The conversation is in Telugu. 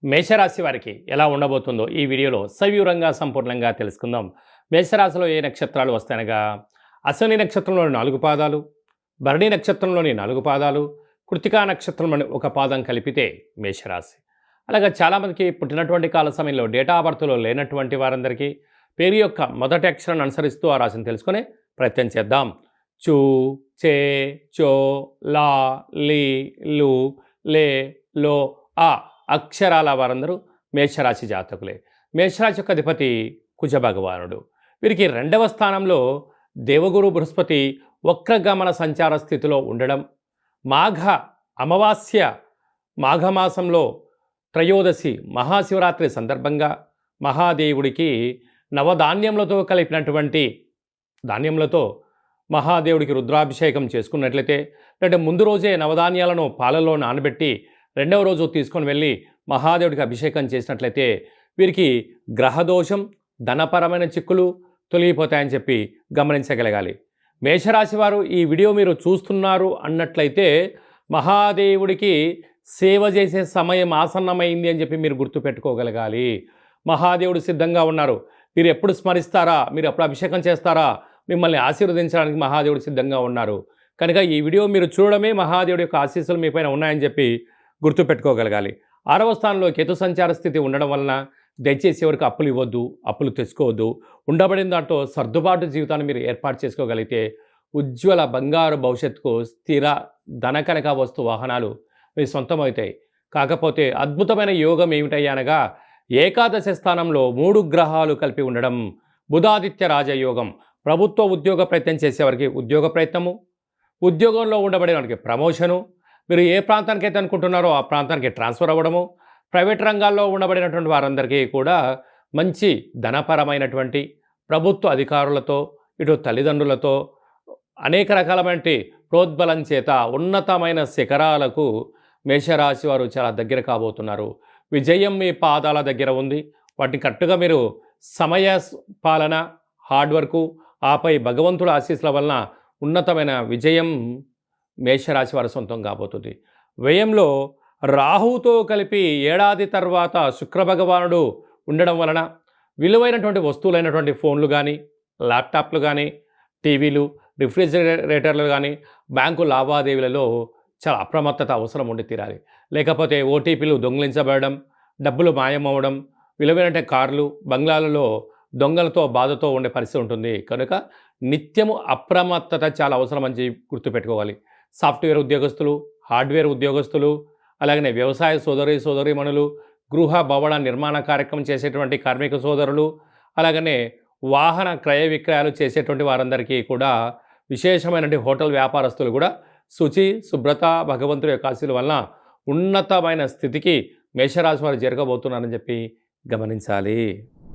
మేషరాశి వారికి ఎలా ఉండబోతుందో ఈ వీడియోలో సవివరంగా సంపూర్ణంగా తెలుసుకుందాం. మేషరాశిలో ఏ నక్షత్రాలు వస్తాయనగా అశ్విని నక్షత్రంలోని 4 పాదాలు, భరణి నక్షత్రంలోని 4 పాదాలు, కృతికా నక్షత్రంలోని ఒక పాదం కలిపితే మేషరాశి. అలాగే చాలామందికి పుట్టినటువంటి కాల సమయంలో డేటా ఆఫ్ బర్త్లో లేనటువంటి వారందరికీ పేరు యొక్క మొదటి అక్షరాన్ని అనుసరిస్తూ ఆ రాశిని తెలుసుకునే ప్రయత్నం చేద్దాం. చూ, చే, చో, లా, లీ, లు, లే, లో, ఆ అక్షరాల వారందరూ మేషరాశి జాతకులే. మేషరాశి యొక్క అధిపతి కుజ భగవానుడు. వీరికి 2వ స్థానంలో దేవగురు బృహస్పతి వక్రగమన సంచార స్థితిలో ఉండడం, మాఘ అమావాస్య మాఘమాసంలో త్రయోదశి మహాశివరాత్రి సందర్భంగా మహాదేవుడికి నవధాన్యములతో కలిపినటువంటి ధాన్యములతో మహాదేవుడికి రుద్రాభిషేకం చేసుకున్నట్లయితే, అంటే ముందు రోజే నవధాన్యాలను పాలలో నానబెట్టి 2వ రోజు తీసుకొని వెళ్ళి మహాదేవుడికి అభిషేకం చేసినట్లయితే వీరికి గ్రహదోషం, ధనపరమైన చిక్కులు తొలగిపోతాయని చెప్పి గమనించగలగాలి. మేషరాశి వారు ఈ వీడియో మీరు చూస్తున్నారు అన్నట్లయితే మహాదేవుడికి సేవ చేసే సమయం ఆసన్నమైంది అని చెప్పి మీరు గుర్తుపెట్టుకోగలగాలి. మహాదేవుడు సిద్ధంగా ఉన్నారు. మీరు ఎప్పుడు స్మరిస్తారా, మీరు ఎప్పుడు అభిషేకం చేస్తారా, మిమ్మల్ని ఆశీర్వదించడానికి మహాదేవుడు సిద్ధంగా ఉన్నారు. కనుక ఈ వీడియో మీరు చూడడమే మహాదేవుడి యొక్క ఆశీస్సులు మీ పైన ఉన్నాయని చెప్పి గుర్తుపెట్టుకోగలగాలి. 6వ స్థానంలో కేతు సంచార స్థితి ఉండడం వలన దయచేసి ఎవరికి అప్పులు ఇవ్వద్దు, అప్పులు తెచ్చుకోవద్దు. ఉండబడిన దాంట్లో సర్దుబాటు జీవితాన్ని మీరు ఏర్పాటు చేసుకోగలిగితే ఉజ్వల బంగారు భవిష్యత్తుకు స్థిర ధనకనక వస్తు వాహనాలు మీ సొంతమవుతాయి. కాకపోతే అద్భుతమైన యోగం ఏమిటయ్యా అనగా ఏకాదశి స్థానంలో 3 గ్రహాలు కలిపి ఉండడం. బుధాదిత్య రాజయోగం. ప్రభుత్వ ఉద్యోగ ప్రయత్నం చేసేవారికి ఉద్యోగ ప్రయత్నము, ఉద్యోగంలో ఉండబడే వారికి ప్రమోషను, మీరు ఏ ప్రాంతానికి అయితే అనుకుంటున్నారో ఆ ప్రాంతానికి ట్రాన్స్ఫర్ అవ్వడము, ప్రైవేట్ రంగాల్లో ఉండబడినటువంటి వారందరికీ కూడా మంచి ధనపరమైనటువంటి ప్రభుత్వ అధికారులతో, ఇటు తల్లిదండ్రులతో అనేక రకాలైన ప్రోద్బలం చేత ఉన్నతమైన శిఖరాలకు మేషరాశి వారు చాలా దగ్గర కాబోతున్నారు. విజయం మీ పాదాల దగ్గర ఉంది. వాటిని కరెక్ట్గా మీరు సమయ పాలన, హార్డ్ వర్కు, ఆపై భగవంతుడి ఆశీస్సుల వలన ఉన్నతమైన విజయం మేషరాశి వారి సొంతం కాబోతుంది. వ్యయంలో రాహుతో కలిపి ఏడాది తర్వాత శుక్రభగవానుడు ఉండడం వలన విలువైనటువంటి వస్తువులైనటువంటి ఫోన్లు కానీ, ల్యాప్టాప్లు కానీ, టీవీలు, రిఫ్రిజిరేటర్లు కానీ బ్యాంకు లావాదేవీలలో చాలా అప్రమత్తత అవసరం ఉండి తీరాలి. లేకపోతే ఓటీపీలు దొంగిలించబడడం, డబ్బులు మాయమవడం, విలువైన కార్లు, బంగ్లాలలో దొంగలతో బాధతో ఉండే పరిస్థితి ఉంటుంది. కనుక నిత్యము అప్రమత్తత చాలా అవసరం అని గుర్తుపెట్టుకోవాలి. సాఫ్ట్వేర్ ఉద్యోగస్తులు, హార్డ్వేర్ ఉద్యోగస్తులు, అలాగనే వ్యవసాయ సోదరీమణులు, గృహ భవన నిర్మాణ కార్యక్రమం చేసేటువంటి కార్మిక సోదరులు, అలాగనే వాహన క్రయ విక్రయాలు చేసేటువంటి వారందరికీ కూడా, విశేషమైనటువంటి హోటల్ వ్యాపారస్తులు కూడా శుచి, శుభ్రత, భగవంతుడి యొక్క ఆశీస్సుల వలన ఉన్నతమైన స్థితికి మేషరాశి వారు జరగబోతున్నారని చెప్పి గమనించాలి.